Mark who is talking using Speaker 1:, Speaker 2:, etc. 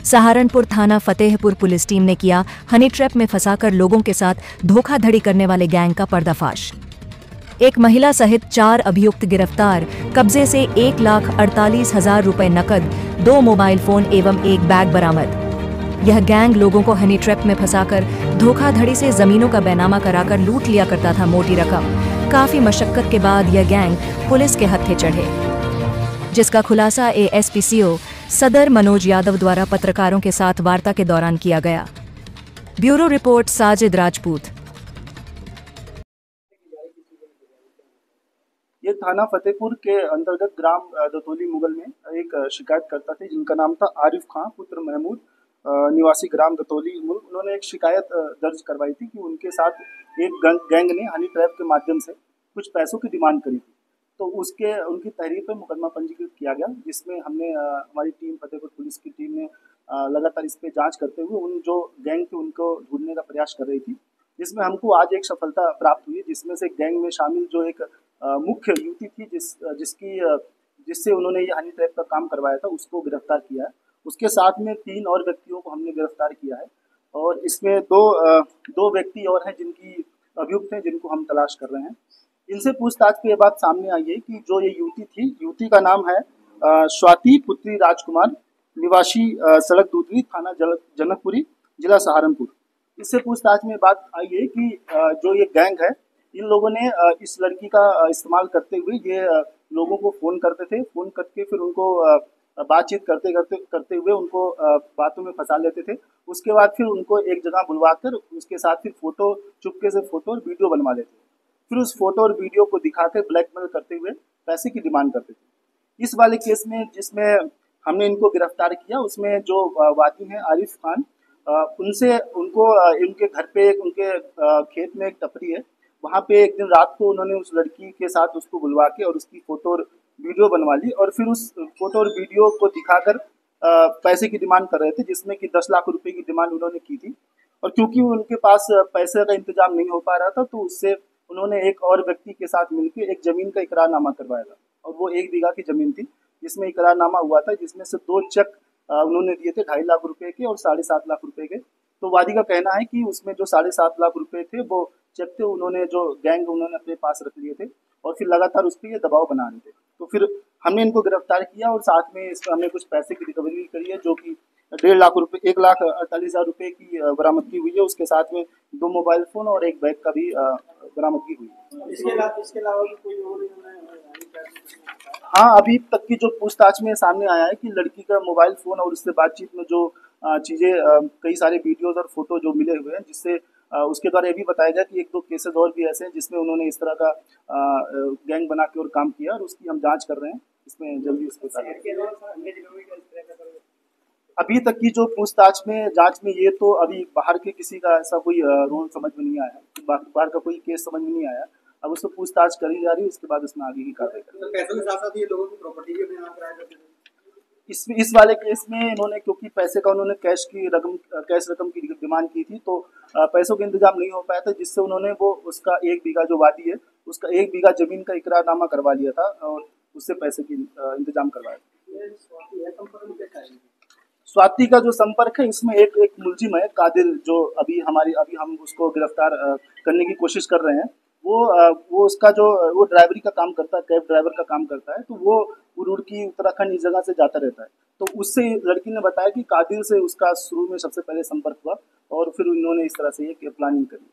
Speaker 1: सहारनपुर थाना Fatehpur police team ने किया हनी ट्रैप में फंसाकर लोगों के साथ धोखाधड़ी करने वाले गैंग का पर्दाफाश। एक महिला सहित 4 अभियुक्त गिरफ्तार, कब्जे से 1,48,000 रुपए नकद, 2 मोबाइल फोन एवं एक बैग बरामद। यह गैंग लोगों को हनी ट्रैप में फंसाकर धोखाधड़ी से जमीनों का बैनामा कराकर लूट लिया करता था मोटी रकम। काफी मशक्कत के बाद यह गैंग पुलिस के हत्थे चढ़े, जिसका खुलासा एएसपीसीओ सदर मनोज यादव द्वारा पत्रकारों के साथ वार्ता के दौरान किया गया। Bureau report Sajid Rajput.
Speaker 2: ये थाना फतेहपुर के अंतर्गत ग्राम दतौली मुगल में एक शिकायतकर्ता थे जिनका नाम था आरिफ खां पुत्र महमूद, निवासी ग्राम दतौली मुगल। उन्होंने एक शिकायत दर्ज करवाई थी कि उनके साथ एक गैंग ने हनी ट्रैप के माध्यम से कुछ पैसों की डिमांड करी थी। तो उनकी तहरीर पर मुकदमा पंजीकृत किया गया, जिसमें हमने हमारी टीम फतेहपुर पुलिस की टीम ने लगातार इस पर जाँच करते हुए उन जो गैंग थे उनको ढूंढने का प्रयास कर रही थी, जिसमें हमको आज एक सफलता प्राप्त हुई, जिसमें से गैंग में शामिल जो एक मुख्य युवती थी जिससे उन्होंने ये हनी ट्रैप का काम करवाया था, उसको गिरफ्तार किया है। उसके साथ में 3 और व्यक्तियों को हमने गिरफ्तार किया है और इसमें दो व्यक्ति और हैं जिनकी अभियुक्त हैं, जिनको हम तलाश कर रहे हैं। इनसे पूछताछ के बाद सामने आई है कि जो ये युवती का नाम है स्वाति पुत्री राजकुमार, निवासी सड़क दूधरी, थाना जनकपुरी, जिला सहारनपुर। इससे पूछताछ में बात आई है कि जो ये गैंग है, इन लोगों ने इस लड़की का इस्तेमाल करते हुए ये लोगों को फ़ोन करते थे, फ़ोन करके फिर उनको बातचीत करते हुए उनको बातों में फंसा लेते थे। उसके बाद फिर उनको एक जगह बुलवाकर उसके साथ फिर चुपके से फ़ोटो और वीडियो बनवा लेते थे। फिर उस फोटो और वीडियो को दिखाकर ब्लैकमेल करते हुए पैसे की डिमांड करते थे। इस वाले केस में जिसमें हमने इनको गिरफ्तार किया, उसमें जो वादी हैं आरिफ खान, उनके घर पे उनके खेत में एक टपरी है, वहाँ पे एक दिन रात को उन्होंने उस लड़की के साथ उसको बुलवा के और उसकी फोटो और वीडियो बनवा ली और फिर उस फोटो और वीडियो को दिखाकर पैसे की डिमांड कर रहे थे, जिसमें कि 10 लाख रुपए की डिमांड उन्होंने की थी। और क्योंकि उनके पास पैसे का इंतजाम नहीं हो पा रहा था, तो उससे उन्होंने एक और व्यक्ति के साथ मिलकर एक जमीन का इकरारनामा करवाया था और वो 1 बीघा की जमीन थी, जिसमें इकरारनामा हुआ था, जिसमें से 2 चेक उन्होंने दिए थे 2.5 लाख रुपए के और 7.5 लाख रुपए के। तो वादी का कहना है कि उसमें जो 7.5 लाख रुपए थे वो चेक थे, उन्होंने जो गैंग उन्होंने अपने पास रख लिए थे और फिर लगातार उस पर ये दबाव बना रहे थे। तो फिर हमने इनको गिरफ्तार किया और साथ में इसमें हमने कुछ पैसे की रिकवरी करी है, जो कि 1.5 लाख रुपए 1,48,000 रुपए की बरामदगी हुई है। उसके साथ में 2 मोबाइल फोन और एक बैग का भी बरामदगी हुई है।
Speaker 3: इसके अलावा भी कोई और?
Speaker 2: हाँ, अभी तक की जो पूछताछ में सामने आया है कि लड़की का मोबाइल फोन और उससे बातचीत में जो चीज़ें, कई सारे वीडियोज और फोटो जो मिले हुए हैं, जिससे उसके द्वारा ये भी बताया गया कि 1-2 केसेस और भी ऐसे हैं जिसमें उन्होंने इस तरह का गैंग बना के और काम किया और उसकी हम जांच कर रहे हैं। इसमें जल्दी उसको अभी तक की जो पूछताछ में जांच में ये तो अभी बाहर के किसी का ऐसा कोई रोल समझ में नहीं आया, बाहर का कोई केस समझ में नहीं आया। अब उसको पूछताछ करी जा रही है, उसके बाद उसमें आगे की कार्रवाई करेंगे।
Speaker 3: पैसों के साथ-साथ ये लोगों की प्रॉपर्टी भी अपने नाम कराया करते थे।
Speaker 2: इस वाले केस में इन्होंने, क्योंकि पैसे का उन्होंने कैश रकम की डिमांड की थी, तो पैसों का इंतजाम नहीं हो पाया था, जिससे उन्होंने वो उसका 1 बीघा जो वादी है, उसका 1 बीघा जमीन का इकरारनामा करवा लिया था और उससे पैसे की इंतजाम करवाया था। स्वाति का जो संपर्क है, इसमें एक मुलजिम है कादिर, जो अभी हम उसको गिरफ्तार करने की कोशिश कर रहे हैं। वो उसका वो ड्राइवरी का काम करता है, कैब ड्राइवर का काम करता है, तो वो रुड़की उत्तराखंड इस जगह से जाता रहता है। तो उससे लड़की ने बताया कि कादिर से उसका शुरू में सबसे पहले संपर्क हुआ और फिर उन्होंने इस तरह से ये प्लानिंग करी।